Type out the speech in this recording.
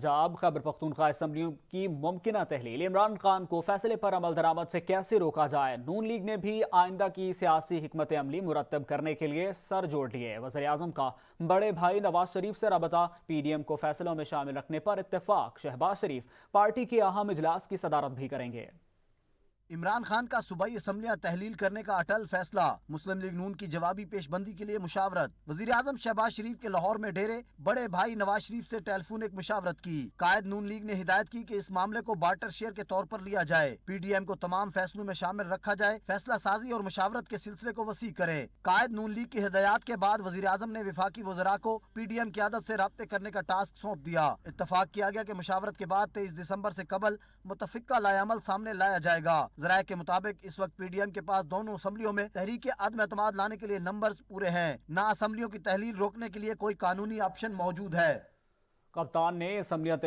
Job Khyber Pakhtunkhwa اسمبلیوں کی ممکنہ تحلیل، عمران خان کو فیصلے پر عمل درآمد سے کیسے روکا جائے؟ نون لیگ نے بھی آئندہ کی سیاسی حکمت عملی مرتب کرنے کے لیے سر جوڑ لیے۔ وزیر اعظم کا بڑے بھائی نواز شریف سے رابطہ، پی ڈی ایم کو فیصلوں میں شامل رکھنے پر اتفاق۔ شہباز شریف پارٹی کے اہم اجلاس کی صدارت بھی کریں گے۔ عمران خان کا صوبائی اسمبلیاں تحلیل کرنے کا اٹل فیصلہ، مسلم لیگ نون کی جوابی پیش بندی کے لیے مشاورت۔ وزیر اعظم شہباز شریف کے لاہور میں ڈیرے، بڑے بھائی نواز شریف سے ٹیلی فونک مشاورت کی۔ قائد نون لیگ نے ہدایت کی کہ اس معاملے کو بارٹر شیئر کے طور پر لیا جائے، پی ڈی ایم کو تمام فیصلوں میں شامل رکھا جائے، فیصلہ سازی اور مشاورت کے سلسلے کو وسیع کرے۔ قائد نون لیگ کی ہدایات کے بعد وزیر اعظم نے وفاقی وزراء کو پی ڈی ایم قیادت سے رابطے کرنے کا ٹاسک سونپ دیا۔ اتفاق کیا گیا کہ مشاورت کے بعد 23 دسمبر سے قبل متفقہ لائحہ عمل سامنے لایا جائے گا۔ ذرائع کے مطابق اس وقت پی ڈی ایم کے پاس دونوں اسمبلیوں میں تحریک عدم اعتماد لانے کے لیے نمبرز پورے ہیں، نہ اسمبلیوں کی تحلیل روکنے کے لیے کوئی قانونی آپشن موجود ہے۔ کپتان نے اسمبلیاں تحلیل